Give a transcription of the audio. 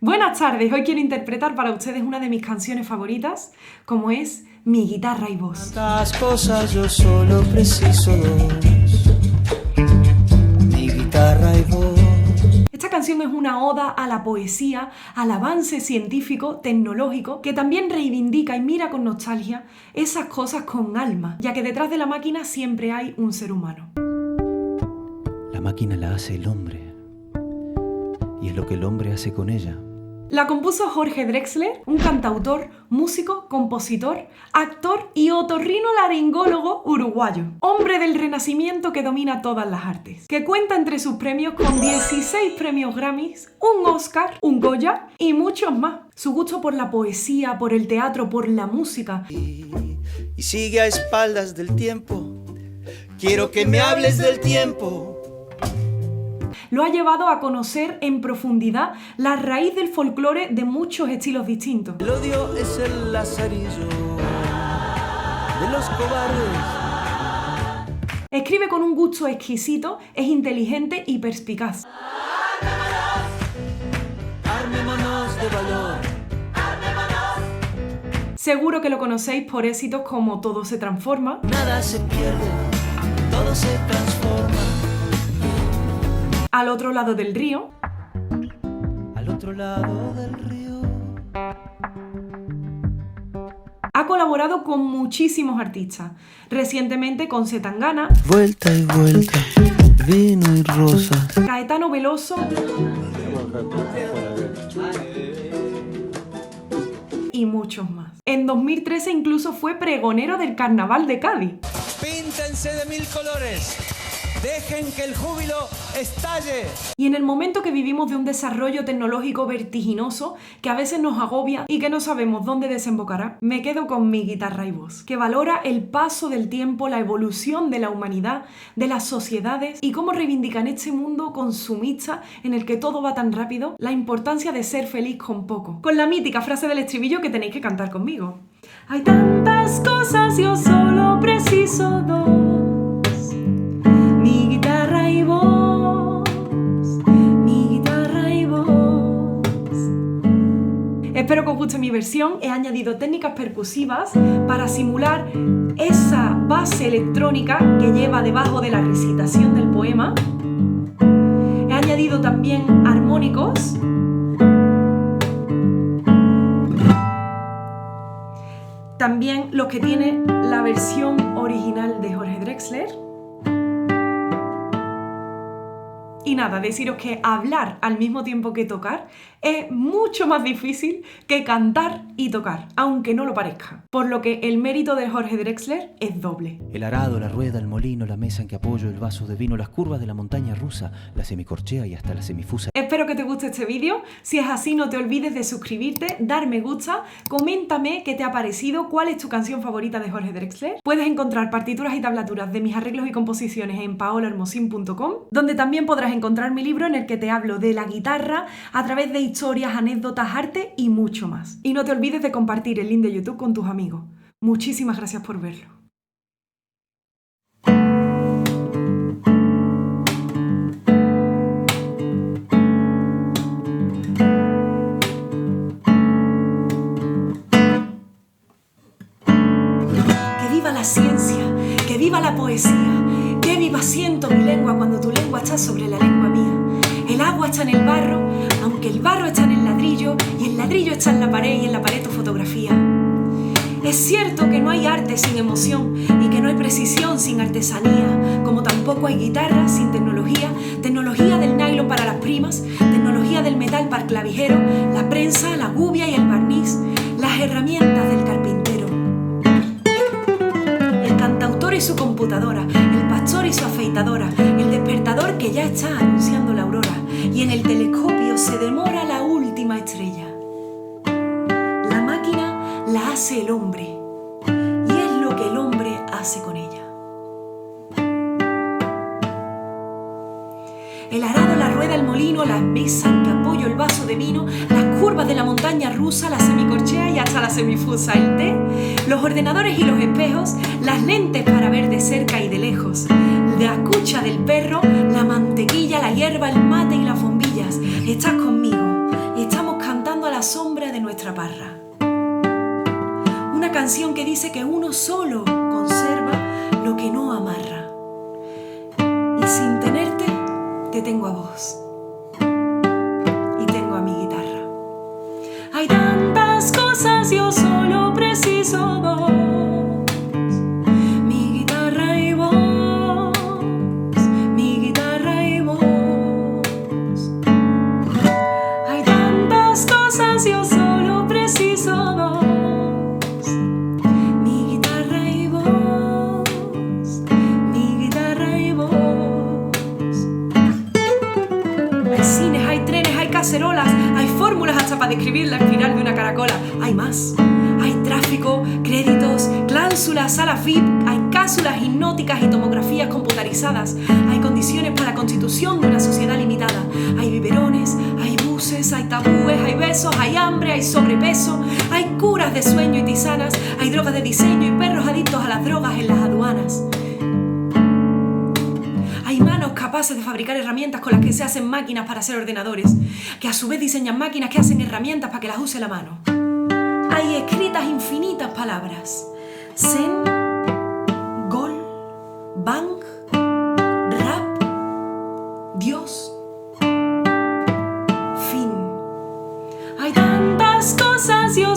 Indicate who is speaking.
Speaker 1: Buenas tardes, hoy quiero interpretar para ustedes una de mis canciones favoritas, como es Mi guitarra y voz.
Speaker 2: Tantas cosas, yo solo preciso dos. Mi guitarra y voz.
Speaker 1: Esta canción es una oda a la poesía, al avance científico, tecnológico, que también reivindica y mira con nostalgia esas cosas con alma, ya que detrás de la máquina siempre hay un ser humano.
Speaker 3: La máquina la hace el hombre, y es lo que el hombre hace con ella.
Speaker 1: La compuso Jorge Drexler, un cantautor, músico, compositor, actor y otorrinolaringólogo uruguayo. Hombre del Renacimiento que domina todas las artes. Que cuenta entre sus premios con 16 premios Grammys, un Oscar, un Goya y muchos más. Su gusto por la poesía, por el teatro, por la música.
Speaker 2: Y sigue a espaldas del tiempo. Quiero que me hables del tiempo.
Speaker 1: Lo ha llevado a conocer en profundidad la raíz del folclore de muchos estilos distintos.
Speaker 2: El odio es el lazarillo de los cobardes.
Speaker 1: Escribe con un gusto exquisito, es inteligente y perspicaz.
Speaker 2: Armémonos de valor.
Speaker 1: Seguro que lo conocéis por éxitos como Todo se transforma,
Speaker 2: Nada se pierde, todo se transforma.
Speaker 1: Al otro lado del río,
Speaker 2: Al otro lado del río.
Speaker 1: ha colaborado con muchísimos artistas, recientemente con C. Tangana,
Speaker 2: Vuelta y vuelta, vino y rosa.
Speaker 1: Caetano Veloso y muchos más. En 2013 incluso fue pregonero del Carnaval de Cádiz.
Speaker 2: Píntense de mil colores. Dejen que el júbilo estalle.
Speaker 1: Y en el momento que vivimos de un desarrollo tecnológico vertiginoso que a veces nos agobia y que no sabemos dónde desembocará, me quedo con Mi guitarra y voz, que valora el paso del tiempo, la evolución de la humanidad, de las sociedades y cómo reivindica en este mundo consumista en el que todo va tan rápido, la importancia de ser feliz con poco. Con la mítica frase del estribillo que tenéis que cantar conmigo. Hay tantas cosas, yo solo preciso dos. Mi guitarra y voz, mi guitarra y voz. Espero que os guste mi versión. He añadido técnicas percusivas para simular esa base electrónica que lleva debajo de la recitación del poema. He añadido también armónicos. También los que tiene la versión original de Jorge Drexler. Y nada, deciros que hablar al mismo tiempo que tocar es mucho más difícil que cantar y tocar, aunque no lo parezca. Por lo que el mérito de Jorge Drexler es doble.
Speaker 3: El arado, la rueda, el molino, la mesa en que apoyo el vaso de vino, las curvas de la montaña rusa, la semicorchea y hasta la semifusa.
Speaker 1: Espero que te guste este vídeo. Si es así, no te olvides de suscribirte, dar me gusta, coméntame qué te ha parecido, cuál es tu canción favorita de Jorge Drexler. Puedes encontrar partituras y tablaturas de mis arreglos y composiciones en paolahermosin.com, donde también podrás encontrar mi libro en el que te hablo de la guitarra a través de historias, anécdotas, arte y mucho más. Y no te olvides de compartir el link de YouTube con tus amigos. Muchísimas gracias por verlo. Que viva la ciencia, que viva la poesía, que viva siento mi lengua cuando tu lengua está sobre la lengua mía. El agua está en el barro, aunque el barro está en el ladrillo y el ladrillo está en la pared y en la pared tu fotografía. Es cierto que no hay arte sin emoción y que no hay precisión sin artesanía, como tampoco hay guitarra sin tecnología, tecnología del nylon para las primas, tecnología del metal para el clavijero, la prensa, la gubia y el barniz, las herramientas del carpintero. El cantautor y su computadora, el pastor y su afeitadora, el despertador que ya está anunciando la aurora y en el telescopio se demora la última estrella. La máquina la hace el hombre y es lo que el hombre hace con ella. El arado, la rueda, el molino, la mesa en que apoyo el vaso de vino, las curvas de la montaña rusa, la semicorchea y hasta la semifusa, el té, los ordenadores y los espejos, las lentes para ver de cerca y de lejos, la escucha del perro, la mantequilla, la hierba, el mate y las bombillas. Estás conmigo, estamos cantando. canción que dice que uno solo conserva lo que no amarra. Y sin tenerte, te tengo a vos. Y tengo a mi guitarra. Hay tantas cosas, yo solo preciso dos. Mi guitarra y vos. Mi guitarra y vos. Hay tantas cosas, yo solo preciso dos. Mi guitarra y vos. Mi guitarra y vos. Hay cines, hay trenes, hay cacerolas, hay fórmulas hasta para describir la espiral de una caracola. Hay más. Hay tráfico, créditos, cláusulas, salas VIP, hay cápsulas hipnóticas y tomografías computarizadas. Hay condiciones para la constitución de una sociedad limitada. Hay biberones, hay buses, hay tabúes, hay besos, hay hambre, hay sobrepeso. Hay curas de sueño y tisanas. Hay drogas de diseño y perros adictos a las drogas en las aduanas. Hay manos capaces de fabricar herramientas con las que se hacen máquinas para hacer ordenadores, que a su vez diseñan máquinas que hacen herramientas para que las use la mano. Hay escritas infinitas palabras. Zen, gol, bang, rap, Dios, fin. Hay tantas cosas, yo